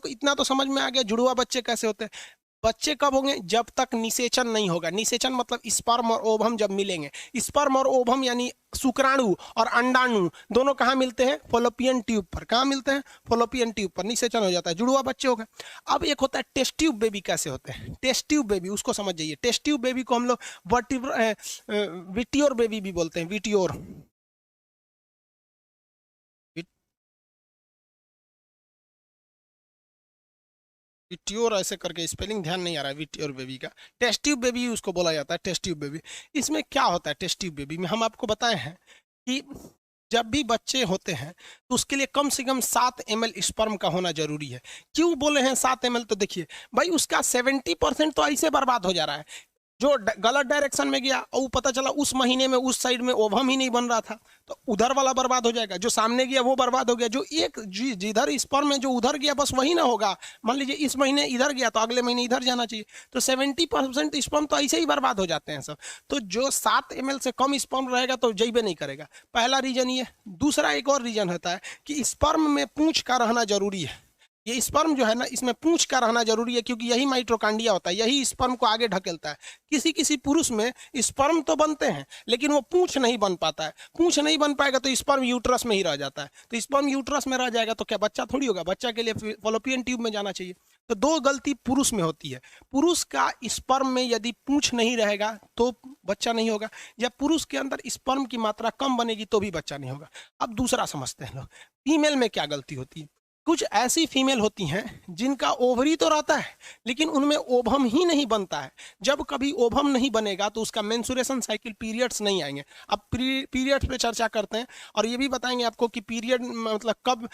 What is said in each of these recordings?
इतना तो समझ में आ गया जुड़वा बच्चे कैसे होते हैं। बच्चे कब होंगे? जब तक निषेचन नहीं होगा। निषेचन मतलब स्पर्म और ओवम जब मिलेंगे। स्पर्म और ओवम यानी शुक्राणु और अंडाणु दोनों कहाँ मिलते हैं? फॉलोपियन ट्यूब पर। कहाँ मिलते हैं? फॉलोपियन ट्यूब पर निषेचन हो जाता है, जुड़वा बच्चे हो गए। अब एक होता है टेस्ट ट्यूब बेबी। कैसे होते हैं टेस्ट ट्यूब बेबी, उसको समझ जाइए। टेस्ट ट्यूब बेबी को हम लोग विटियोर बेबी भी बोलते हैं। विटियोर, विट्योर ऐसे करके स्पेलिंग ध्यान नहीं आ रहा है विट्योर बेबी का। टेस्ट ट्यूब बेबी उसको बोला जाता है, टेस्ट ट्यूब बेबी। इसमें क्या होता है टेस्ट ट्यूब बेबी में? हम आपको बताए हैं कि जब भी बच्चे होते हैं तो उसके लिए कम से कम 7 ml स्पर्म का होना जरूरी है। क्यों बोले हैं 7 ml? तो देखिए भाई, उसका 70% तो ऐसे बर्बाद हो जा रहा है। जो गलत डायरेक्शन में गया और वो पता चला उस महीने में उस साइड में ओवम ही नहीं बन रहा था, तो उधर वाला बर्बाद हो जाएगा। जो सामने गया वो बर्बाद हो गया। जो एक जिधर स्पर्म में जो उधर गया बस वही ना होगा। मान लीजिए इस महीने इधर गया तो अगले महीने इधर जाना चाहिए, तो 70% स्पर्म तो ऐसे ही बर्बाद हो जाते हैं सब। तो जो 7 ml से कम स्पर्म रहेगा तो जैबे नहीं करेगा। पहला रीजन ये। दूसरा एक और रीजन होता है कि स्पर्म में पूंछ का रहना जरूरी है। ये स्पर्म जो है ना, इसमें पूंछ का रहना जरूरी है, क्योंकि यही माइटोकांड्रिया होता है, यही स्पर्म को आगे ढकेलता है। किसी किसी पुरुष में स्पर्म तो बनते हैं लेकिन वो पूंछ नहीं बन पाता है। पूंछ नहीं बन पाएगा तो स्पर्म यूट्रस में ही रह जाता है। तो स्पर्म यूट्रस में रह जाएगा तो क्या बच्चा थोड़ी होगा? बच्चा के लिए फॉलोपियन ट्यूब में जाना चाहिए। तो दो गलती पुरुष में होती है। पुरुष का स्पर्म में यदि पूंछ नहीं रहेगा तो बच्चा नहीं होगा, या पुरुष के अंदर स्पर्म की मात्रा कम बनेगी तो भी बच्चा नहीं होगा। अब दूसरा समझते हैं लोग, फीमेल में क्या गलती होती है। कुछ ऐसी फीमेल होती हैं जिनका ओवरी तो रहता है लेकिन उनमें ओवम ही नहीं बनता है। जब कभी ओवम नहीं बनेगा तो उसका मेंसुरेशन साइकिल, पीरियड्स नहीं आएंगे। अब पीरियड्स पे चर्चा करते हैं और ये भी बताएंगे आपको कि पीरियड मतलब कब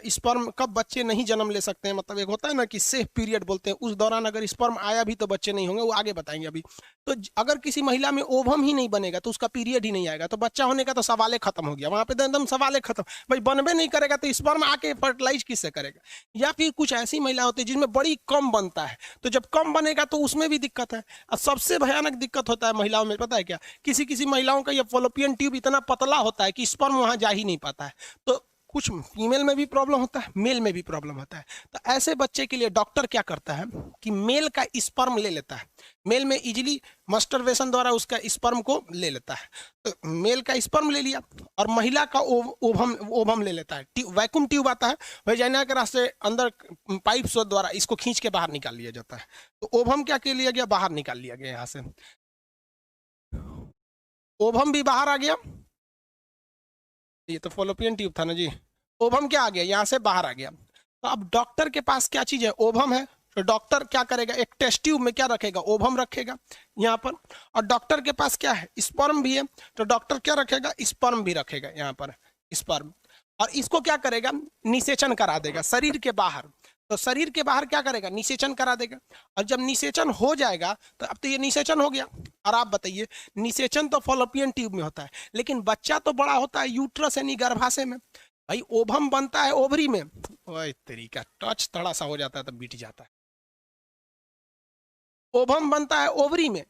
स्पर्म, कब बच्चे नहीं जन्म ले सकते हैं। मतलब एक होता है ना कि सेफ पीरियड बोलते हैं, उस दौरान अगर स्पर्म आया भी तो बच्चे नहीं होंगे, वो आगे बताएंगे अभी। तो अगर किसी महिला में ओवम ही नहीं बनेगा तो उसका पीरियड ही नहीं आएगा, तो बच्चा होने का तो सवाल खत्म हो गया। वहां पे तो एकदम सवाल खत्म। भाई बनबे नहीं करेगा तो स्पर्म आके फर्टिलाइज किससे करेगा? या फिर कुछ ऐसी महिला होती है जिनमें बड़ी कम बनता है, तो जब कम बनेगा तो उसमें भी दिक्कत है। और सबसे भयानक दिक्कत होता है महिलाओं में, पता है क्या? किसी किसी महिलाओं का ये फॉलोपियन ट्यूब इतना पतला होता है कि स्पर्म वहां जा ही नहीं पाता है। तो कुछ फीमेल में भी प्रॉब्लम होता है, मेल में भी प्रॉब्लम होता है। तो ऐसे बच्चे के लिए डॉक्टर क्या करता है कि मेल का स्पर्म ले लेता है। मेल में इजीली मस्टरवेशन द्वारा उसका स्पर्म को ले लेता है। तो मेल का स्पर्म ले लिया और महिला का ओवम ओवम ले लेता है। वैक्यूम ट्यूब आता है, वैजाइना के रास्ते अंदर पाइप द्वारा इसको खींच के बाहर निकाल लिया जाता है। तो ओवम क्या कर लिया गया? बाहर निकाल लिया गया। यहाँ से ओवम भी बाहर आ गया। ये तो फॉलोपियन ट्यूब था ना जी। ओवम क्या आ गया? यहाँ से बाहर आ गया। तो अब डॉक्टर के पास क्या चीज है? ओवम है। तो डॉक्टर क्या करेगा? एक टेस्ट ट्यूब में क्या रखेगा? ओवम रखेगा यहाँ पर। और डॉक्टर के पास क्या है? स्पर्म भी है। तो डॉक्टर क्या रखेगा? स्पर्म भी रखेगा यहाँ पर, स्पर्म। और इसको क्या करेगा? निषेचन करा देगा शरीर के बाहर। तो शरीर के बाहर क्या करेगा? निषेचन करा देगा। और जब निषेचन हो जाएगा तो अब तो ये निषेचन हो गया। और आप बताइए, निषेचन तो फॉलोपियन ट्यूब में होता है लेकिन बच्चा तो बड़ा होता है यूट्रस यानी गर्भाशय में। भाई ओवम बनता है ओवरी में। ओए तरीका टच थोड़ा सा हो जाता है तब बीट जाता है। ओवम बनता है ओवरी में,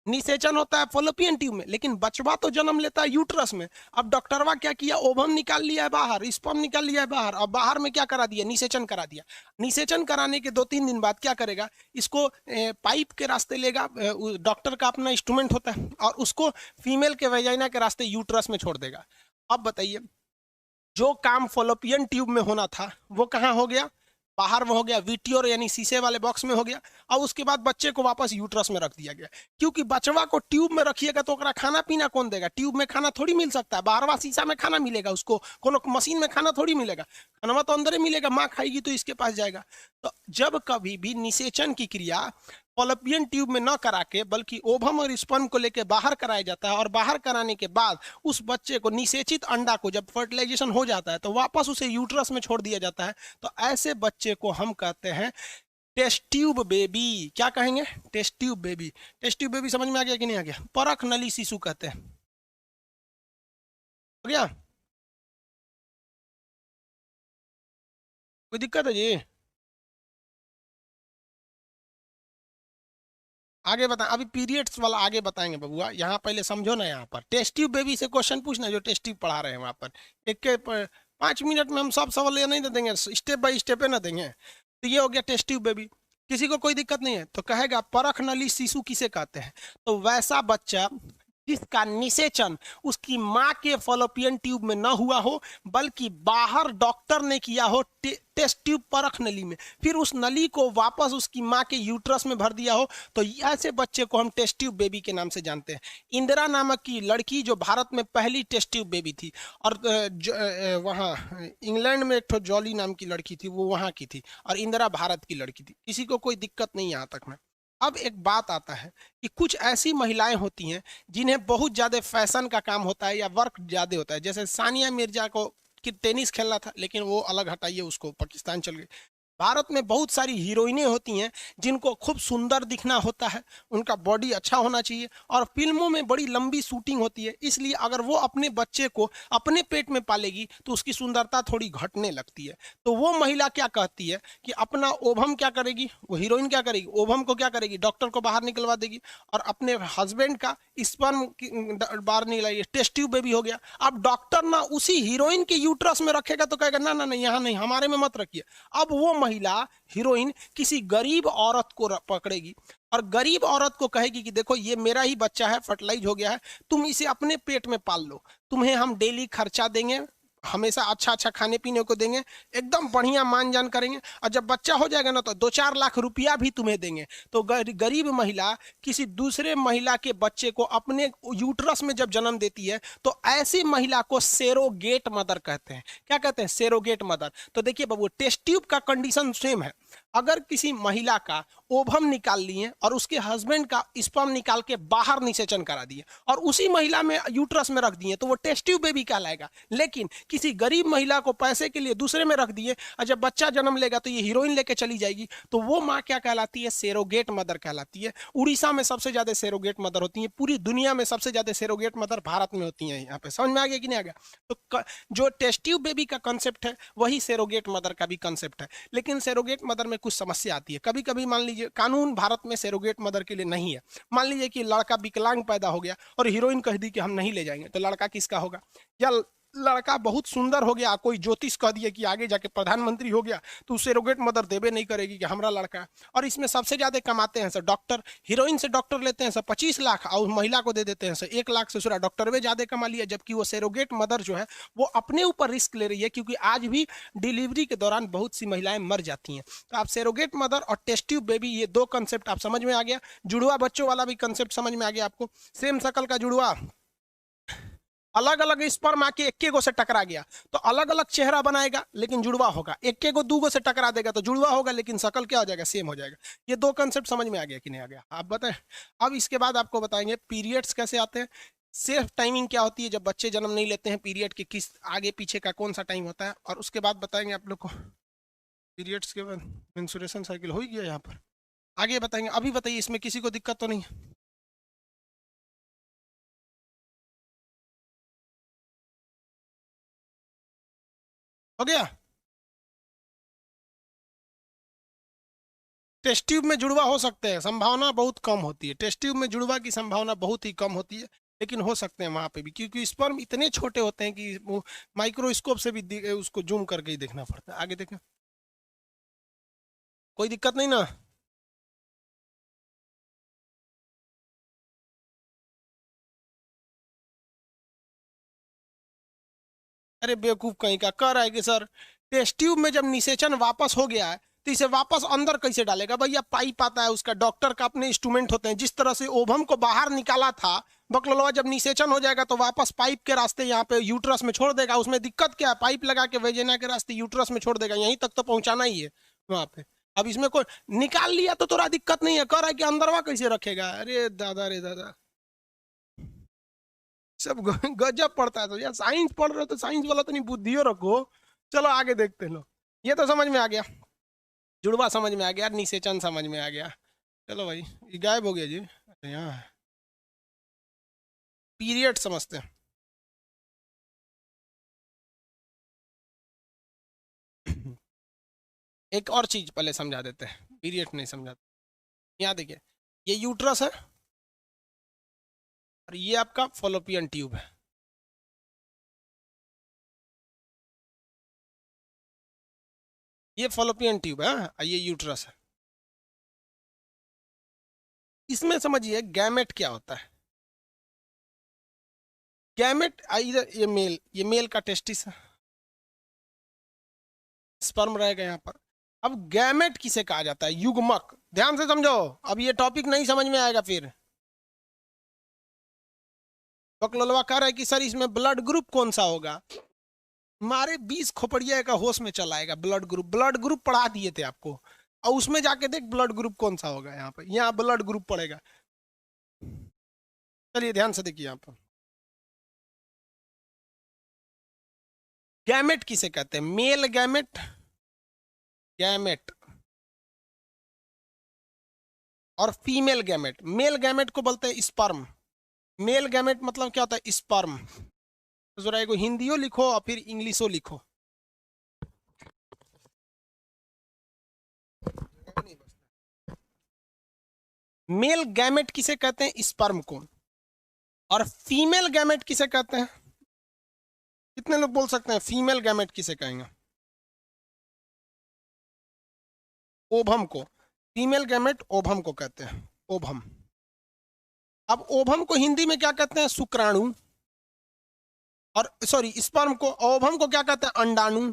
निषेचन होता है फॉलोपियन ट्यूब में, लेकिन बचवा तो जन्म लेता है यूट्रस में। अब डॉक्टरवा क्या किया? ओवम निकाल लिया है बाहर, स्पर्म निकाल लिया है बाहर, और बाहर में क्या करा दिया? निषेचन करा दिया। निषेचन कराने के 2-3 दिन बाद क्या करेगा? इसको पाइप के रास्ते लेगा, डॉक्टर का अपना इंस्ट्रूमेंट होता है, और उसको फीमेल के वेजाइना के रास्ते यूट्रस में छोड़ देगा। अब बताइए, जो काम फॉलोपियन ट्यूब में होना था वो कहाँ हो गया? बाहर में हो गया, वीटियोर यानी शीशे वाले बॉक्स में हो गया। और उसके बाद बच्चे को वापस यूट्रस में रख दिया गया। क्योंकि बचवा को ट्यूब में रखिएगा तो खाना पीना कौन देगा? ट्यूब में खाना थोड़ी मिल सकता है। बाहरवा शीशा में खाना मिलेगा उसको, कोनो मशीन में खाना थोड़ी मिलेगा। खाना तो अंदर ही मिलेगा, माँ खाएगी तो इसके पास जाएगा। तो जब कभी भी निषेचन की क्रिया फॉलोपियन ट्यूब में न करा के बल्कि ओवम और स्पर्म को लेकर बाहर कराया जाता है, और बाहर कराने के बाद उस बच्चे को, निषेचित अंडा को जब फर्टिलाइजेशन हो जाता है तो वापस उसे यूट्रस में छोड़ दिया जाता है। तो ऐसे बच्चे को हम कहते हैं टेस्ट ट्यूब बेबी। क्या कहेंगे? Test tube baby. Test tube baby समझ में आ गया कि नहीं आ गया? परख नली शिशु कहते हैं। हो गया? कोई दिक्कत है जी? आगे बताएं, अभी पीरियड्स वाला आगे बताएंगे बबुआ। यहाँ पहले समझो ना, यहाँ पर टेस्ट ट्यूब बेबी से क्वेश्चन पूछना जो टेस्ट ट्यूब पढ़ा रहे हैं वहाँ पर। एक के 5 मिनट में हम सब सवाल ये नहीं दे देंगे, स्टेप बाय स्टेप है ना देंगे। तो ये हो गया टेस्ट ट्यूब बेबी। किसी को कोई दिक्कत नहीं है तो कहेगा परख नली शिशु किसे कहते हैं? तो वैसा बच्चा जिसका निषेचन उसकी मां के फॉलोपियन ट्यूब में न हुआ हो, बल्कि बाहर डॉक्टर ने किया हो टेस्ट ट्यूब परख नली में, फिर उस नली को वापस उसकी मां के यूट्रस में भर दिया हो, तो ऐसे बच्चे को हम टेस्ट ट्यूब बेबी के नाम से जानते हैं। इंदिरा नामक की लड़की जो भारत में पहली टेस्ट ट्यूब बेबी थी, और वहाँ इंग्लैंड में एक तो जॉली नाम की लड़की थी, वो वहाँ की थी, और इंदिरा भारत की लड़की थी। किसी को कोई दिक्कत नहीं यहाँ तक में। अब एक बात आता है कि कुछ ऐसी महिलाएं होती हैं जिन्हें बहुत ज्यादा फैशन का काम होता है या वर्क ज्यादा होता है, जैसे सानिया मिर्जा को कि टेनिस खेलना था, लेकिन वो अलग हटाइए, उसको पाकिस्तान चल गई। भारत में बहुत सारी हीरोइनें होती हैं जिनको खूब सुंदर दिखना होता है, उनका बॉडी अच्छा होना चाहिए, और फिल्मों में बड़ी लंबी शूटिंग होती है, इसलिए अगर वो अपने बच्चे को अपने पेट में पालेगी तो उसकी सुंदरता थोड़ी घटने लगती है। तो वो महिला क्या कहती है कि अपना ओवम क्या करेगी, वो हीरोइन क्या करेगी, ओवम को क्या करेगी, डॉक्टर को बाहर निकलवा देगी, और अपने हस्बैंड का स्पर्म बाहर निकलाएगी, टेस्ट ट्यूब बेबी हो गया। अब डॉक्टर ना उसी हीरोइन के यूट्रस में रखेगा तो कहेगा ना ना नहीं, यहाँ नहीं, हमारे में मत रखिए। अब वो महिला हीरोइन किसी गरीब औरत को पकड़ेगी और गरीब औरत को कहेगी कि देखो ये मेरा ही बच्चा है, फर्टिलाइज हो गया है, तुम इसे अपने पेट में पाल लो, तुम्हें हम डेली खर्चा देंगे, हमेशा अच्छा अच्छा खाने पीने को देंगे, एकदम बढ़िया मान जान करेंगे, और जब बच्चा हो जाएगा ना तो 2-4 लाख रुपया भी तुम्हें देंगे। तो गरीब महिला किसी दूसरे महिला के बच्चे को अपने यूट्रस में जब जन्म देती है तो ऐसी महिला को सेरोगेट मदर कहते हैं। क्या कहते हैं? Surrogate mother. तो देखिए बाबू, टेस्ट ट्यूब का कंडीशन सेम है। अगर किसी महिला का ओवम निकाल लिए और उसके हस्बैंड का स्पर्म निकाल के बाहर निषेचन करा दिए और उसी महिला में यूट्रस में रख दिए तो वो टेस्ट ट्यूब बेबी कहलाएगा। लेकिन किसी गरीब महिला को पैसे के लिए दूसरे में रख दिए और जब बच्चा जन्म लेगा तो ये हीरोइन लेके चली जाएगी, तो वो माँ क्या कहलाती है? सेरोगेट मदर कहलाती है। उड़ीसा में सबसे ज्यादा सेरोगेट मदर होती है, पूरी दुनिया में सबसे ज्यादा सेरोगेट मदर भारत में होती है। यहाँ पे समझ में आ गया कि नहीं आ गया? तो जो टेस्ट ट्यूब बेबी का कंसेप्ट है वही सेरोगेट मदर का भी कंसेप्ट है। लेकिन सेरोगेट मदर में कुछ समस्या आती है। कभी कभी मान लीजिए कानून भारत में सेरोगेट मदर के लिए नहीं है। मान लीजिए कि लड़का विकलांग पैदा हो गया और हीरोइन कह दी कि हम नहीं ले जाएंगे, तो लड़का किसका होगा? या लड़का बहुत सुंदर हो गया, कोई ज्योतिष कह दिया कि आगे जाके प्रधानमंत्री हो गया, तो सेरोगेट मदर देवे नहीं करेगी कि हमारा लड़का है। और इसमें सबसे ज्यादा कमाते हैं सर डॉक्टर। हीरोइन से डॉक्टर लेते हैं सर 25 लाख और महिला को दे देते हैं सर 1 लाख से। सुरा डॉक्टर वे ज्यादा कमा लिया, जबकि वो सेरोगेट मदर जो है वो अपने ऊपर रिस्क ले रही है, क्योंकि आज भी डिलीवरी के दौरान बहुत सी महिलाएं मर जाती हैं। तो आप सेरोगेट मदर और टेस्ट ट्यूब बेबी, ये दो कंसेप्ट आप समझ में आ गया। जुड़वा बच्चों वाला भी कंसेप्ट समझ में आ गया आपको। सेम शकल का जुड़वा, अलग अलग स्पर्म आके एक्के गो से टकरा गया तो अलग अलग चेहरा बनाएगा लेकिन जुड़वा होगा, एक्के गो दूगो से टकरा देगा तो जुड़वा होगा लेकिन शकल क्या हो जाएगा? सेम हो जाएगा। ये दो कंसेप्ट समझ में आ गया कि नहीं आ गया? आप बताएं। अब इसके बाद आपको बताएंगे पीरियड्स कैसे आते हैं, सेफ टाइमिंग क्या होती है जब बच्चे जन्म नहीं लेते हैं, पीरियड के किस आगे पीछे का कौन सा टाइम होता है, और उसके बाद बताएंगे आप लोग को पीरियड्स के बाद मेंस्ट्रुएशन साइकिल हो ही गया यहाँ पर, आगे बताएंगे। अभी बताइए इसमें किसी को दिक्कत तो नहीं? हो गया? टेस्ट ट्यूब में जुड़वा हो सकते हैं, संभावना बहुत कम होती है, टेस्ट ट्यूब में जुड़वा की संभावना बहुत ही कम होती है, लेकिन हो सकते हैं वहां पे भी, क्योंकि स्पर्म इतने छोटे होते हैं कि वो माइक्रोस्कोप से भी उसको जूम करके ही देखना पड़ता है। आगे देखें, कोई दिक्कत नहीं ना? अरे बेवकूफ कहीं का, कह रहा है कि सर टेस्ट ट्यूब में जब निषेचन वापस हो गया है तो इसे वापस अंदर कैसे डालेगा? भैया पाइप आता है उसका, डॉक्टर का अपने इंस्ट्रूमेंट होते हैं, जिस तरह से ओवम को बाहर निकाला था बकलोलवा, जब निषेचन हो जाएगा तो वापस पाइप के रास्ते यहाँ पे यूट्रस में छोड़ देगा। उसमें दिक्कत क्या है? पाइप लगा के वेजिना के रास्ते यूट्रस में छोड़ देगा, यहीं तक तो पहुंचाना ही है वहां पे। अब इसमें कोई निकाल लिया तो थोड़ा दिक्कत नहीं है, कह रहा है कि अंदरवा कैसे रखेगा? अरे दादा रे दादा, सब गजब पड़ता है। तो यार साइंस पढ़ रहे हो तो साइंस वाला तो नहीं, बुद्धियो रखो। चलो आगे देखते हैं लो। ये तो समझ में आ गया, जुड़वा समझ में आ गया, निषेचन समझ में आ गया। चलो भाई, ये गायब हो गया जी। अच्छा यहाँ है। पीरियड समझते हैं। एक और चीज पहले समझा देते हैं, पीरियड नहीं समझाते। यहाँ देखिए, ये यूट्रस है और ये आपका फॉलोपियन ट्यूब है। ये फॉलोपियन ट्यूब है, ये यूट्रस है। इसमें समझिए गैमेट क्या होता है। गैमेट इधर ये मेल का टेस्टिस है, स्पर्म रहेगा यहाँ पर। अब गैमेट किसे कहा जाता है? युग्मक। ध्यान से समझो, अब ये टॉपिक नहीं समझ में आएगा फिर। बकलोलवा कह रहा है कि सर इसमें ब्लड ग्रुप कौन सा होगा? मारे 20 खोपड़िया का होश में चला आएगा। ब्लड ग्रुप पढ़ा दिए थे आपको, और उसमें जाके देख ब्लड ग्रुप कौन सा होगा। यहाँ पर यहाँ ब्लड ग्रुप पड़ेगा। चलिए ध्यान से देखिए यहाँ पर, गैमेट किसे कहते हैं? मेल गैमेट, गैमेट और फीमेल गैमेट। मेल गैमेट को बोलते हैं स्पर्म। मेल गैमेट मतलब क्या होता है? स्पर्म। तो जरा एगो हिंदियो लिखो और फिर इंग्लिशो लिखो। मेल गैमेट किसे कहते हैं? स्पर्म को। और फीमेल गैमेट किसे कहते हैं? कितने लोग बोल सकते हैं फीमेल गैमेट किसे कहेंगे? ओभम को। फीमेल गैमेट ओभम को कहते हैं, ओभम। अब ओभम को हिंदी में क्या कहते हैं? शुक्राणु। और सॉरी, स्पर्म को, ओभम को क्या कहते हैं? अंडाणु।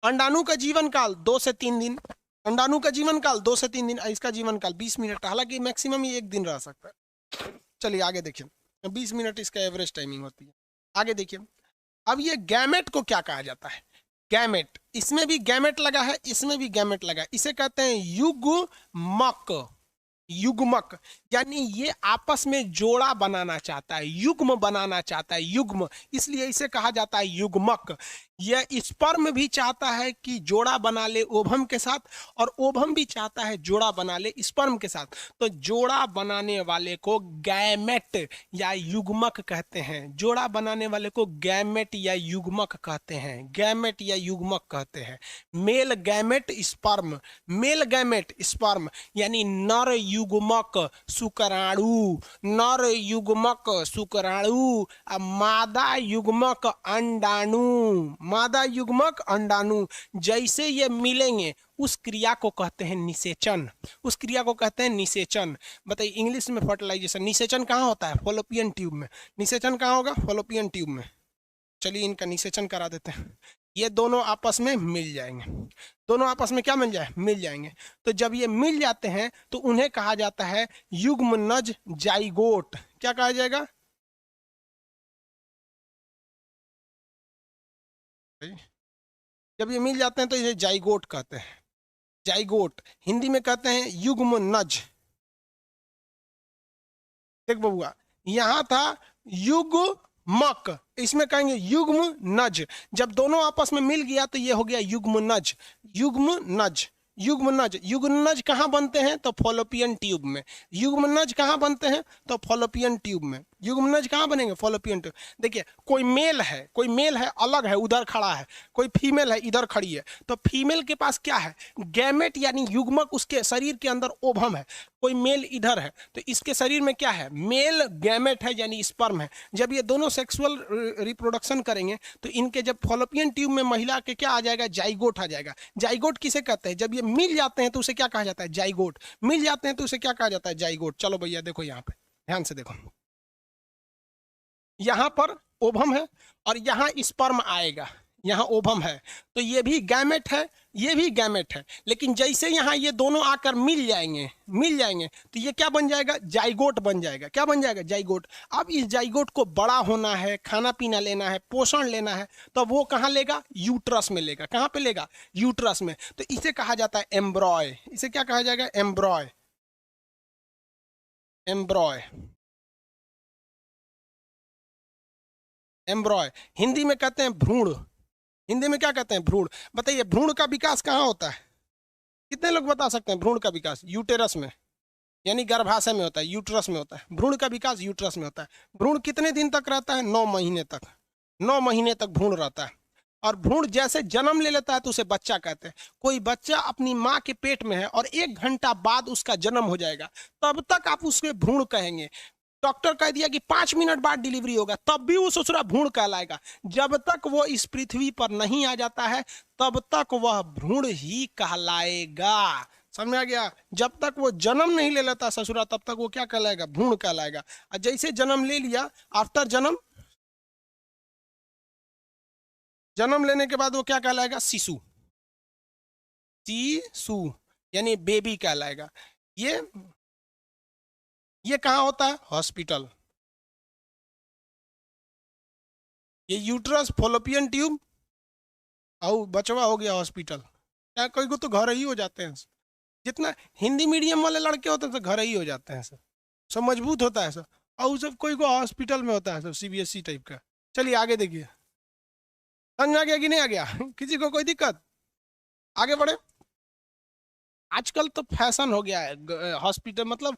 अंडाणु का जीवन काल 2 से 3 दिन। अंडाणु का जीवन काल 2 से 3 दिन, इसका जीवन काल 20 मिनट। हालांकि मैक्सिमम ये 1 दिन रह सकता है। चलिए आगे देखिए, 20 मिनट इसका एवरेज टाइमिंग होती है। आगे देखिए, अब ये गैमेट को क्या कहा जाता है? गैमेट, इसमें भी गैमेट लगा है, इसमें भी गैमेट लगा है। इसे कहते हैं युग्मक। युग्मक यानी ये आपस में जोड़ा बनाना चाहता है, युग्म बनाना चाहता है, युग्म, इसलिए इसे कहा जाता है युग्मक। यह स्पर्म भी चाहता है कि जोड़ा बना ले ओभम के साथ, और ओभम भी चाहता है जोड़ा बना ले स्पर्म के साथ। तो जोड़ा बनाने वाले को गैमेट या युग्मक कहते हैं। जोड़ा बनाने वाले को गैमेट या युग्मक कहते हैं, गैमेट या युग्मक कहते हैं। Male gamete sperm, male gamete sperm यानी नर युग्मक शुक्राणु, नर युग्मक शुक्राणु, मादा युग्मक अंडाणु, मादा युग्मक अंडाणु। जैसे ये मिलेंगे उस क्रिया को कहते हैं निषेचन, उस क्रिया को कहते हैं निषेचन। बताइए इंग्लिश में फर्टिलाइजेशन। निषेचन कहाँ होता है? फॉलोपियन ट्यूब में। निषेचन कहाँ होगा? फॉलोपियन ट्यूब में। चलिए इनका निषेचन करा देते हैं। ये दोनों आपस में मिल जाएंगे, दोनों आपस में क्या मिल जाए? मिल जाएंगे। तो जब ये मिल जाते हैं तो उन्हें कहा जाता है युग्मनज जाइगोट। क्या कहा जाएगा? जब ये मिल जाते हैं तो इसे जाइगोट कहते हैं। जाइगोट हिंदी में कहते हैं युग्मनज। देख बबुआ, यहां था युग्मक, इसमें कहेंगे युग्म नज। जब दोनों आपस में मिल गया तो ये हो गया युग्म नज। युग्म नज, युग्मनज। युग्मनज कहाँ बनते हैं? तो फॉलोपियन ट्यूब में। युग्मनज कहाँ बनते हैं? तो फॉलोपियन ट्यूब में। युग्मनज कहाँ बनेंगे? Fallopian tube. देखिए कोई मेल है, कोई मेल है अलग है उधर खड़ा है, कोई फीमेल है इधर खड़ी है। तो फीमेल के पास क्या है? गैमेट यानी युग्मक, उसके शरीर के अंदर ओभम है। कोई मेल इधर है तो इसके शरीर में क्या है? मेल गैमेट है यानी स्पर्म है। जब ये दोनों सेक्सुअल रिप्रोडक्शन करेंगे तो इनके जब फॉलोपियन ट्यूब में महिला के क्या आ जाएगा? जाइगोट आ जाएगा। जाइगोट किसे कहते हैं? जब ये मिल जाते हैं तो उसे क्या कहा जाता है? जाइगोट। मिल जाते हैं तो उसे क्या कहा जाता है? जाइगोट। चलो भैया देखो यहाँ पे ध्यान से देखो, यहाँ पर ओभम है और यहाँ स्पर्म आएगा, यहाँ ओभम है। तो ये भी गैमेट है, ये भी गैमेट है। लेकिन जैसे यहाँ ये दोनों आकर मिल जाएंगे, मिल जाएंगे तो ये क्या बन जाएगा? जाइगोट बन जाएगा। क्या बन जाएगा? जाइगोट। अब इस जाइगोट को बड़ा होना है, खाना पीना लेना है, पोषण लेना है, तो वो कहाँ लेगा? यूट्रस में लेगा। कहाँ पे लेगा? यूट्रस में। तो इसे कहा जाता है एम्ब्रॉय। इसे क्या कहा जाएगा? एम्ब्रॉय। एम्ब्रॉय, एम्ब्रॉय। हिंदी में कहते हैं भ्रूण। हिंदी में क्या कहते हैं? भ्रूण। बताइए भ्रूण का विकास कहाँ होता है? कितने लोग बता सकते हैं? भ्रूण का विकास यूटेरस में यानी गर्भाशय में होता है, यूट्रस में होता है। भ्रूण का विकास यूट्रस में होता है। भ्रूण कितने दिन तक रहता है? 9 महीने तक। 9 महीने तक भ्रूण रहता है। और भ्रूण जैसे जन्म ले लेता है तो उसे बच्चा कहते हैं। कोई बच्चा अपनी माँ के पेट में है और 1 घंटा बाद उसका जन्म हो जाएगा, तब तक आप उसके भ्रूण कहेंगे। डॉक्टर कह दिया कि 5 मिनट बाद डिलीवरी होगा, तब भी वो ससुरा भ्रूण कहलाएगा। जब तक वो इस पृथ्वी पर नहीं आ जाता है तब तक वह भ्रूण ही कहलाएगा। समझ में आ गया? जब तक वो जन्म नहीं ले लेता ससुरा तब तक वो क्या कहलाएगा? भ्रूण कहलाएगा। और जैसे जन्म ले लिया, आफ्टर जन्म, जन्म लेने के बाद वो क्या कहलाएगा? शिशु। शिशु यानी बेबी कहलाएगा। ये कहाँ होता है? हॉस्पिटल। ये यूट्रस, फॉलोपियन ट्यूब और बचवा हो गया हॉस्पिटल। क्या कोई को तो घर ही हो जाते हैं। जितना हिंदी मीडियम वाले लड़के होते हैं तो घर ही हो जाते हैं सर, सब मजबूत होता है सर। और सब कोई को हॉस्पिटल में होता है सब, सीबीएसई टाइप का। चलिए आगे देखिए, समझ में आ गया कि नहीं आ गया? किसी को कोई दिक्कत? आगे बढ़े। आजकल तो फैशन हो गया है हॉस्पिटल, मतलब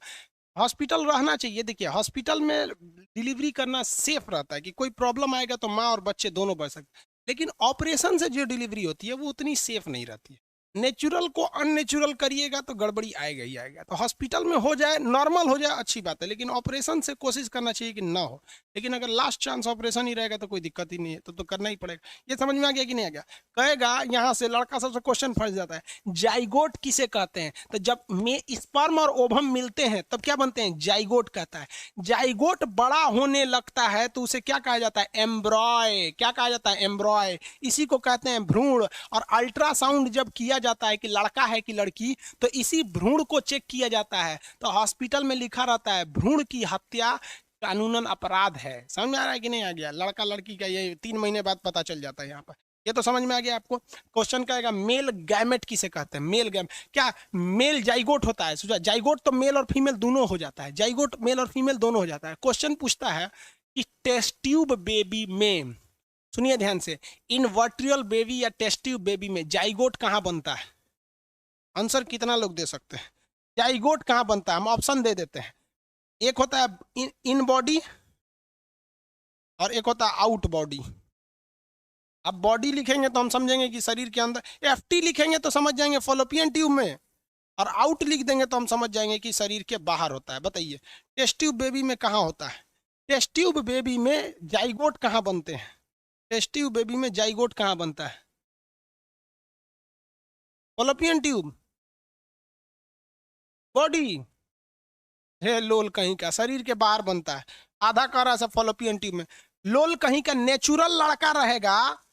हॉस्पिटल रहना चाहिए। देखिए हॉस्पिटल में डिलीवरी करना सेफ रहता है कि कोई प्रॉब्लम आएगा तो माँ और बच्चे दोनों बच सकते हैं, लेकिन ऑपरेशन से जो डिलीवरी होती है वो उतनी सेफ नहीं रहती है। नेचुरल को अननेचुरल करिएगा तो गड़बड़ी आएगा ही आएगा। तो हॉस्पिटल में हो जाए, नॉर्मल हो जाए, अच्छी बात है, लेकिन ऑपरेशन से कोशिश करना चाहिए कि ना हो। लेकिन अगर लास्ट चांस ऑपरेशन ही रहेगा तो कोई दिक्कत ही नहीं है, तो करना ही पड़ेगा। ये समझ में आ गया कि नहीं आ गया? कहेगा यहाँ से लड़का सबसे क्वेश्चन फंस जाता है, जाइगोट किसे कहते हैं? तो जब में स्पर्म और ओवम मिलते हैं तब क्या बनते हैं? जाइगोट कहता है। जाइगोट बड़ा होने लगता है तो उसे क्या कहा जाता है? एम्ब्रॉय। क्या कहा जाता है? एम्ब्रॉय। इसी को कहते हैं भ्रूण। और अल्ट्रासाउंड जब किया जाता है कि लड़का है कि लड़की, तो इसी भ्रूण को चेक किया जाता है। तो हॉस्पिटल में लिखा रहता है भ्रूण की हत्या कानूनन अपराध है। समझ में आ रहा है कि नहीं आ गया? लड़का लड़की का ये 3 महीने बाद पता चल जाता है यहाँ पर। ये तो समझ में आ गया आपको? क्वेश्चन कहेगा मेल गैमेट किसे कहते हैं? मेल गैम क्या मेल जाइगोट होता है? सोचा जाइगोट तो मेल और फीमेल दोनों हो जाता है, जाइगोट मेल और फीमेल दोनों हो जाता है। क्वेश्चन पूछता है कि टेस्ट ट्यूब बेबी में, सुनिए ध्यान से, इनवर्ट्रियल बेबी या टेस्ट ट्यूब बेबी में जाइगोट कहाँ बनता है? आंसर कितना लोग दे सकते हैं? जाइगोट कहाँ बनता है? हम ऑप्शन दे देते हैं। एक होता है इन बॉडी और एक होता है आउट बॉडी। अब बॉडी लिखेंगे तो हम समझेंगे कि शरीर के अंदर, एफटी लिखेंगे तो समझ जाएंगे फॉलोपियन ट्यूब में, और आउट लिख देंगे तो हम समझ जाएंगे कि शरीर के बाहर होता है। बताइए टेस्ट ट्यूब बेबी में कहाँ होता है? टेस्ट ट्यूब बेबी में जाइगोट कहाँ बनते हैं? टेस्ट ट्यूब बेबी में जाइगोट कहाँ बनता है? फॉलोपियन ट्यूब, बॉडी, हे लोल कहीं का, शरीर के बाहर बनता है। आधा कह रहा है सब फॉलोपियन ट्यूब में। लोल कहीं का, नेचुरल लड़का रहेगा,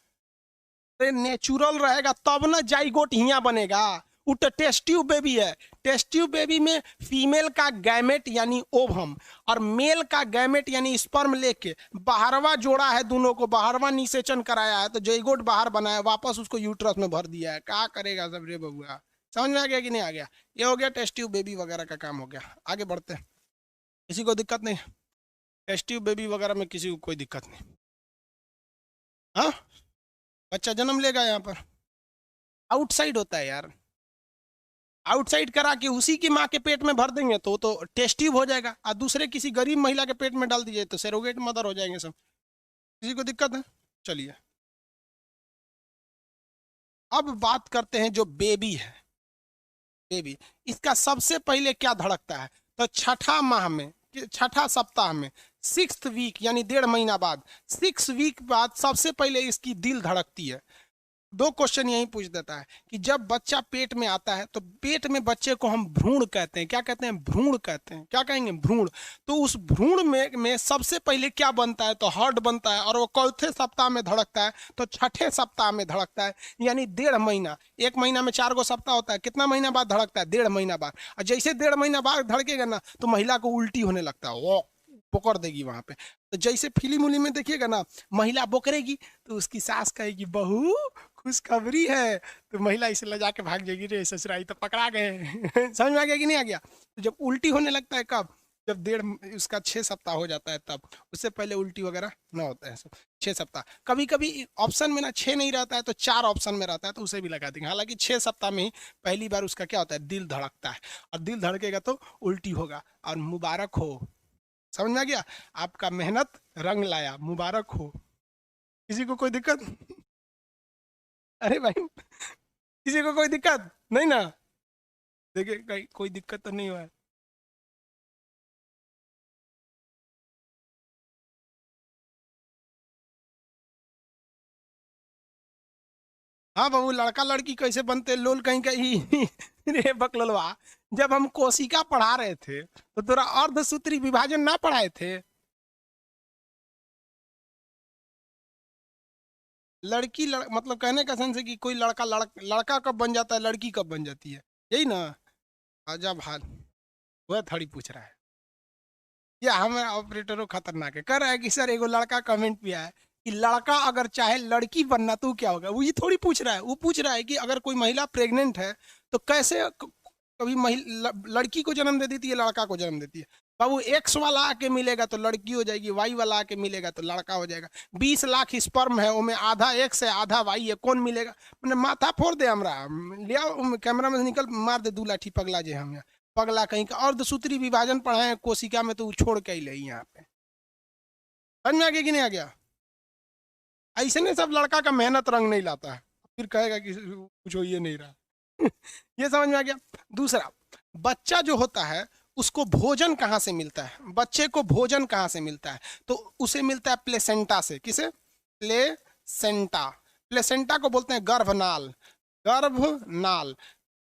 नेचुरल रहेगा तब ना जाइगोट हिया बनेगा। वो तो टेस्ट ट्यूब बेबी है। टेस्ट ट्यूब बेबी में फीमेल का गैमेट यानी ओवम और मेल का गैमेट यानी स्पर्म लेके बाहरवा जोड़ा है, दोनों को बाहरवा निषेचन कराया है, तो जाइगोट बाहर बनाया, वापस उसको यूट्रस में भर दिया है। क्या करेगा सब रे बबुआ? समझ में आ गया कि नहीं आ गया? ये हो गया टेस्ट ट्यूब बेबी वगैरह का काम हो गया। आगे बढ़ते हैं। किसी को दिक्कत नहीं? टेस्ट ट्यूब बेबी वगैरह में किसी को कोई दिक्कत नहीं? हाँ, बच्चा जन्म लेगा यहाँ पर, आउटसाइड होता है यार। आउटसाइड करा के उसी की माँ के पेट में भर देंगे तो टेस्ट ट्यूब हो जाएगा, और दूसरे किसी गरीब महिला के पेट में डाल दीजिए तो सेरोगेट मदर हो जाएंगे सब। किसी को दिक्कत है? चलिए अब बात करते हैं जो बेबी है। बेबी, इसका सबसे पहले क्या धड़कता है? तो छठा माह में, छठा सप्ताह में, 6th वीक यानी 1.5 महीना बाद, 6 वीक बाद सबसे पहले इसकी दिल धड़कती है। दो क्वेश्चन यही पूछ देता है कि जब बच्चा पेट में आता है तो पेट में बच्चे को हम भ्रूण कहते हैं। क्या कहते हैं? भ्रूण कहते हैं। क्या कहेंगे? भ्रूण। तो उस भ्रूण में सबसे पहले क्या बनता है? तो हर्ड बनता है, और वो चौथे सप्ताह में धड़कता है, तो छठे सप्ताह में धड़कता है, यानी 1.5 महीना। 1 महीना में 4 गो सप्ताह होता है, कितना महीना बाद धड़कता है? 1.5 महीना बाद। और जैसे 1.5 महीना बाद धड़केगा ना तो महिला को उल्टी होने लगता है, वो पकड़ देगी वहां पे। तो जैसे फिल्म उली में देखिएगा ना, महिला बोकरेगी तो उसकी सास कहेगी बहू खुशखबरी है, तो महिला इसे ले जाके भाग जाएगी, रे ससुराई तो पकड़ा गए। समझ में आ गया कि नहीं आ गया? तो जब उल्टी होने लगता है कब? जब उसका 6 सप्ताह हो जाता है तब। उससे पहले उल्टी वगैरह ना होता है सब। 6 सप्ताह, कभी कभी ऑप्शन में ना 6 नहीं रहता है तो 4 ऑप्शन में रहता है, तो उसे भी लगा देंगे। हालांकि 6 सप्ताह में ही पहली बार उसका क्या होता है? दिल धड़कता है, और दिल धड़केगा तो उल्टी होगा। और मुबारक हो, समझ में आ गया? आपका मेहनत रंग लाया, मुबारक हो। किसी को कोई दिक्कत? अरे भाई, किसी को कोई दिक्कत नहीं ना? देखिए कोई दिक्कत तो नहीं हुआ है। हाँ बाबू, लड़का लड़की कैसे बनते लोल कहीं कहीं रे बकललवा, जब हम कोशिका पढ़ा रहे थे तो तोरा अर्धसूत्री विभाजन ना पढ़ाए थे? मतलब कहने का सेंस है कि कोई लड़का कब बन जाता है, लड़की कब बन जाती है, यही ना? अजब हाल। वह थोड़ी पूछ रहा है, या हमारा ऑपरेटरों खतरनाक है, कह रहा है कि सर एगो लड़का कमेंट भी आया है कि लड़का अगर चाहे लड़की बनना तो क्या होगा। वो ये थोड़ी पूछ रहा है, वो पूछ रहा है कि अगर कोई महिला प्रेग्नेंट है तो कैसे कभी लड़की को जन्म दे देती है, लड़का को जन्म देती है। बाबू, एक्स वाला आके मिलेगा तो लड़की हो जाएगी, वाई वाला आके मिलेगा तो लड़का हो जाएगा। 20 लाख स्पर्म है, उनमें आधा एक्स है आधा वाई है, कौन मिलेगा? मैंने माथा फोड़ दे हमरा, लिया कैमरा में से निकल मार दे 2 लाठी पगला जे हम यहाँ। पगला कहीं का, अर्धसूत्री विभाजन पढ़ाए हैं कोशिका में तो छोड़ के ही ले यहाँ पे। समझ में आ गया कि नहीं आ गया? ऐसे नहीं सब लड़का का मेहनत रंग नहीं लाता है, फिर कहेगा कि कुछ हो ये नहीं रहा। ये समझ में आ गया। दूसरा, बच्चा जो होता है उसको भोजन कहाँ से मिलता है? बच्चे को भोजन कहाँ से मिलता है? तो उसे मिलता है प्लेसेंटा से। किसे? प्लेसेंटा। प्लेसेंटा को बोलते हैं गर्भनाल। गर्भनाल,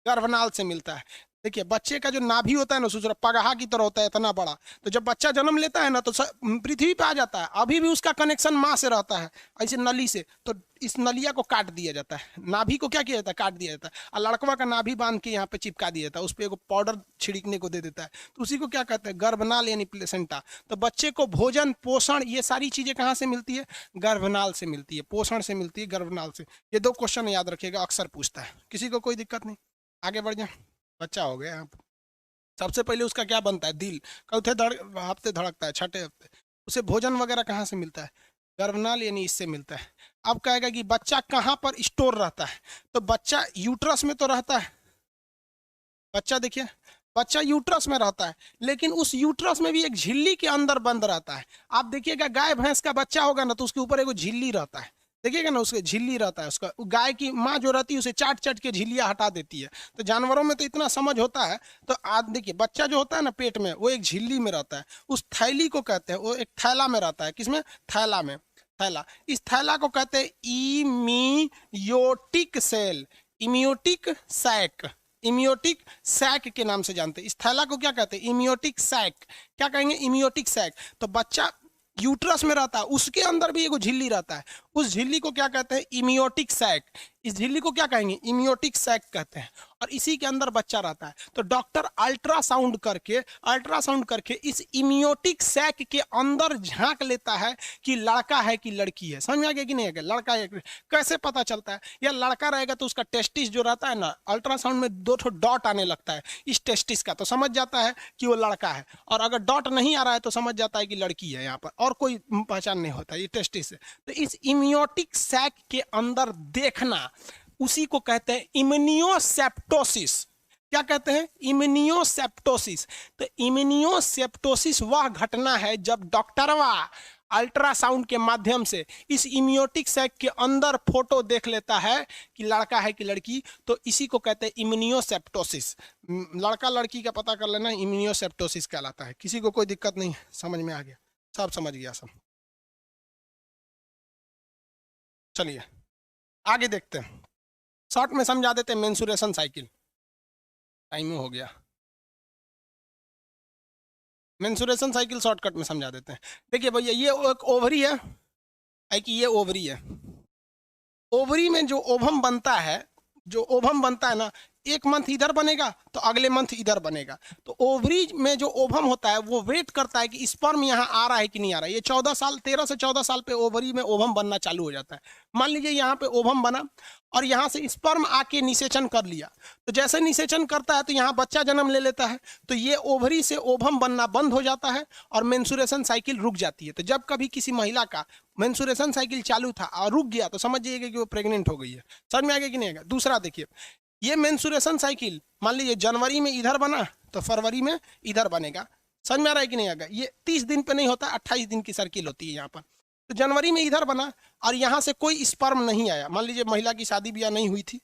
गर्भनाल से मिलता है। देखिए, बच्चे का जो नाभि होता है ना, सोच रहा पगहा की तरह होता है इतना बड़ा। तो जब बच्चा जन्म लेता है ना तो पृथ्वी पे आ जाता है, अभी भी उसका कनेक्शन माँ से रहता है, ऐसे नली से। तो इस नलिया को काट दिया जाता है, नाभि को क्या किया जाता है? काट दिया जाता है। और लड़कवा का नाभि बांध के यहाँ पे चिपका दिया जाता है, उस पर एक पाउडर छिड़कने को दे देता है, तो उसी को क्या कहते हैं? गर्भनाल यानी प्लेसेंटा। तो बच्चे को भोजन पोषण ये सारी चीजें कहाँ से मिलती है? गर्भनाल से मिलती है, पोषण से मिलती है, गर्भनाल से। ये 2 क्वेश्चन याद रखिएगा, अक्सर पूछता है। किसी को कोई दिक्कत नहीं? आगे बढ़ जाए। बच्चा हो गया, सबसे पहले उसका क्या बनता है? दिल। चौथे हफ्ते धड़कता है, छठे हफ्ते। उसे भोजन वगैरह कहाँ से मिलता है? गर्भनाल यानी इससे मिलता है। अब कहेगा कि बच्चा कहाँ पर स्टोर रहता है? तो बच्चा यूट्रस में तो रहता है। बच्चा देखिए, बच्चा यूट्रस में रहता है, लेकिन उस यूट्रस में भी एक झिल्ली के अंदर बंद रहता है। आप देखिएगा, गाय भैंस का बच्चा होगा ना तो उसके ऊपर एक झिल्ली रहता है, देखिएगा ना, उसके झिल्ली रहता है। उसका गाय की माँ जो रहती है उसे चाट चाट के झिल्लियाँ हटा देती है। तो जानवरों में तो इतना समझ होता है। तो आज देखिए, बच्चा जो होता है ना पेट में, वो एक झिल्ली में रहता है, उस थैली को कहते हैं, वो एक थैला में रहता है। किसमें? थैला में। थैला, इस थैला को कहते हैं इमियोटिक सेल, इमियोटिक सैक। इमियोटिक सैक के नाम से जानते हैं इस थैला को। क्या कहते हैं? इमियोटिक सैक। क्या कहेंगे? इमियोटिक सैक। तो बच्चा यूट्रस में रहता है, उसके अंदर भी एगो झिल्ली रहता है, उस झिल्ली को क्या कहते हैं? इमियोटिक सैक। इस झिल्ली को क्या कहेंगे? इमियोटिक सैक कहते हैं, और इसी के अंदर बच्चा रहता है। तो डॉक्टर अल्ट्रासाउंड करके इस इमियोटिक सैक के अंदर झांक लेता है कि लड़का है कि लड़की है। समझ में आ गया कि नहीं आ गया? लड़का है। कैसे पता चलता है? या लड़का रहेगा तो उसका टेस्टिस जो रहता है ना, अल्ट्रासाउंड में 2 डॉट आने लगता है इस टेस्टिस का, तो समझ जाता है कि वो लड़का है। और अगर डॉट नहीं आ रहा है तो समझ जाता है कि लड़की है। यहाँ पर और कोई पहचान नहीं होता ये टेस्टिस से। तो इस इमियोटिक सैक के अंदर देखना, उसी को कहते हैं इम्यूनियोसेप्टोसिस। क्या कहते हैं? इम्यूनियोसेप्टोसिस। तो इम्यूनियोसेप्टोसिस वह घटना है जब डॉक्टरवा अल्ट्रासाउंड के माध्यम से इस इम्यूनियोटिक सैक के अंदर फोटो देख लेता है कि लड़का है कि लड़की। तो इसी को कहते हैं इम्यूनियोसेप्टोसिस। लड़का लड़की का पता कर लेना, इम्यूनियोसेप्टोसिस कहलाता है। किसी को कोई दिक्कत नहीं? समझ में आ गया? सब समझ गया सब। चलिए आगे देखते हैं, शॉर्ट में समझा देते हैं मेंसुरेशन साइकिल। टाइम हो गया। मेंसुरेशन साइकिल शॉर्टकट में समझा देते हैं। देखिए भैया, ये एक ओवरी है, कि ये ओवरी है। ओवरी में जो ओवम बनता है, जो ओवम बनता है ना, एक मंथ इधर बनेगा तो अगले मंथ इधर बनेगा। तो ओवरी में जो ओवम होता है वो वेट करता है कि स्पर्म यहाँ आ रहा है कि नहीं आ रहा है। ये 13 से 14 साल पे ओवरी में ओवम बनना चालू हो जाता है। मान लीजिए यहाँ पे ओवम बना और यहाँ से स्पर्म आके निषेचन कर लिया। तो जैसे निषेचन करता है तो यहाँ बच्चा जन्म ले लेता है। तो ये ओवरी से ओवम बनना बंद हो जाता है और मेंसुरेशन साइकिल रुक जाती है। तो जब कभी किसी महिला का मेंसुरेशन साइकिल चालू था और रुक गया तो समझ जाइएगा कि वो प्रेग्नेंट हो गई है। समझ में आ गया कि नहीं आएगा? दूसरा देखिए, ये मेंसुरेशन साइकिल मान लीजिए जनवरी में इधर बना तो फरवरी में इधर बनेगा। समझ में आ रहा है कि नहीं आएगा? ये 30 दिन पे नहीं होता, 28 दिन की सर्किल होती है यहाँ पर। तो जनवरी में इधर बना और यहाँ से कोई स्पर्म नहीं आया। मान लीजिए महिला की शादी ब्याह नहीं हुई थी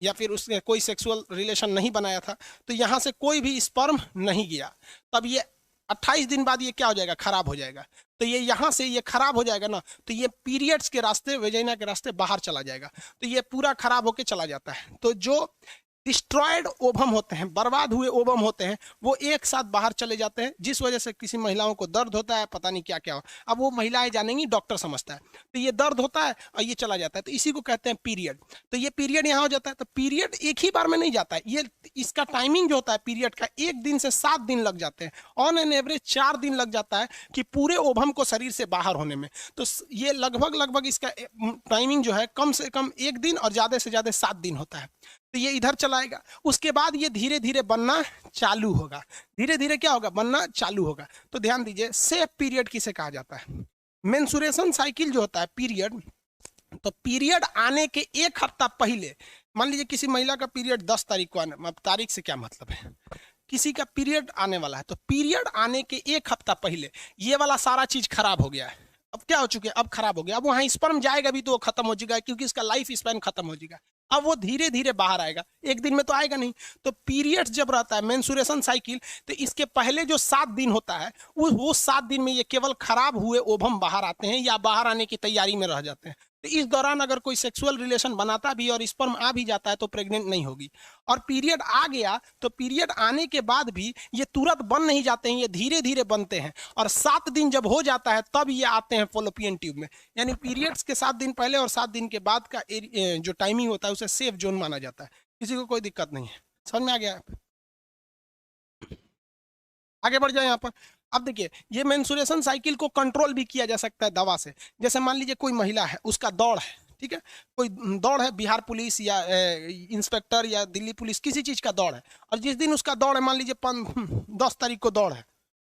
या फिर उसने कोई सेक्सुअल रिलेशन नहीं बनाया था, तो यहाँ से कोई भी स्पर्म नहीं गया। तब ये 28 दिन बाद ये क्या हो जाएगा, खराब हो जाएगा। तो ये यहाँ से ये खराब हो जाएगा ना, तो ये पीरियड्स के रास्ते, वेजाइना के रास्ते बाहर चला जाएगा, तो ये पूरा खराब होके चला जाता है। तो जो डिस्ट्रॉयड ओवम होते हैं, बर्बाद हुए ओवम होते हैं, वो एक साथ बाहर चले जाते हैं, जिस वजह से किसी महिलाओं को दर्द होता है, पता नहीं क्या क्या हो। अब वो महिलाएं जानेंगी, डॉक्टर समझता है, तो ये दर्द होता है और ये चला जाता है, तो इसी को कहते हैं पीरियड। तो ये पीरियड यहाँ हो जाता है। तो पीरियड एक ही बार में नहीं जाता है, ये इसका टाइमिंग जो होता है पीरियड का, 1 दिन से 7 दिन लग जाते हैं। ऑन एन एवरेज 4 दिन लग जाता है कि पूरे ओवम को शरीर से बाहर होने में। तो ये लगभग इसका टाइमिंग जो है कम से कम 1 दिन और ज़्यादा से ज़्यादा 7 दिन होता है। तो ये इधर चलाएगा, उसके बाद ये धीरे धीरे बनना चालू होगा। धीरे धीरे क्या होगा, बनना चालू होगा। तो ध्यान दीजिए, सेफ पीरियड किसे कहा जाता है। मेंसुरेशन साइकिल जो होता है पीरियड, तो पीरियड आने के 1 हफ्ता पहले, मान लीजिए किसी महिला का पीरियड 10 तारीख को आने, तारीख से क्या मतलब है, किसी का पीरियड आने वाला है, तो पीरियड आने के 1 हफ्ता पहले ये वाला सारा चीज खराब हो गया है। अब क्या हो चुके हैं, अब खराब हो गया। अब वहां स्पर्म जाएगा भी तो वो खत्म हो जाएगा, क्योंकि इसका लाइफ स्पैन खत्म हो जाएगा। अब वो धीरे धीरे बाहर आएगा, 1 दिन में तो आएगा नहीं। तो पीरियड्स जब रहता है, मेंसुरेशन साइकिल, तो इसके पहले जो 7 दिन होता है, वो 7 दिन में ये केवल खराब हुए ओवम बाहर आते हैं या बाहर आने की तैयारी में रह जाते हैं। तो इस दौरान अगर कोई सेक्सुअल रिलेशन बनाता भी और स्पर्म आ भी जाता है तो प्रेग्नेंट नहीं होगी। और पीरियड आ गया, तो पीरियड आने के बाद भी ये तुरंत बन नहीं जाते हैं, ये धीरे धीरे बनते हैं। और 7 दिन जब हो जाता है तब ये आते हैं फॉलोपियन ट्यूब में। यानी पीरियड्स के 7 दिन पहले और 7 दिन के बाद का जो टाइमिंग होता है उसे सेफ जोन माना जाता है। किसी को कोई दिक्कत नहीं है, समझ में आ गया। आगे बढ़ जाए यहाँ पर। अब देखिए, ये मेंसुरेशन साइकिल को कंट्रोल भी किया जा सकता है दवा से। जैसे मान लीजिए कोई महिला है, उसका दौड़ है, ठीक है, कोई दौड़ है, बिहार पुलिस या इंस्पेक्टर या दिल्ली पुलिस, किसी चीज का दौड़ है, और जिस दिन उसका दौड़ है, मान लीजिए 10 तारीख को दौड़ है,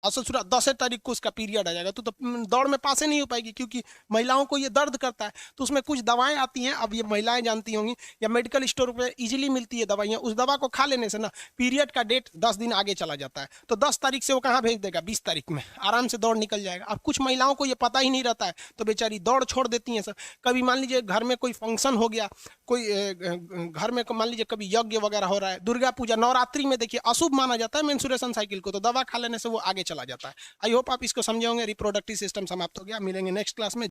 और ससुरा 10 तारीख को उसका पीरियड आ जाएगा, तो दौड़ में पास ही नहीं हो पाएगी, क्योंकि महिलाओं को ये दर्द करता है। तो उसमें कुछ दवाएं आती हैं, अब ये महिलाएं जानती होंगी, या मेडिकल स्टोर पे इजीली मिलती है दवाइयाँ। उस दवा को खा लेने से ना पीरियड का डेट 10 दिन आगे चला जाता है। तो 10 तारीख से वो कहाँ भेज देगा, 20 तारीख में आराम से दौड़ निकल जाएगा। अब कुछ महिलाओं को ये पता ही नहीं रहता है, तो बेचारी दौड़ छोड़ देती हैं सर। कभी मान लीजिए घर में कोई फंक्शन हो गया, कोई घर में मान लीजिए कभी यज्ञ वगैरह हो रहा है, दुर्गा पूजा, नवरात्रि में देखिए अशुभ माना जाता है मेंसुरेशन साइकिल को, तो दवा खा लेने से वो आगे चला जाता है। आई होप आप इसको समझे होंगे। रिप्रोडक्टिव सिस्टम समाप्त हो गया, मिलेंगे नेक्स्ट क्लास में।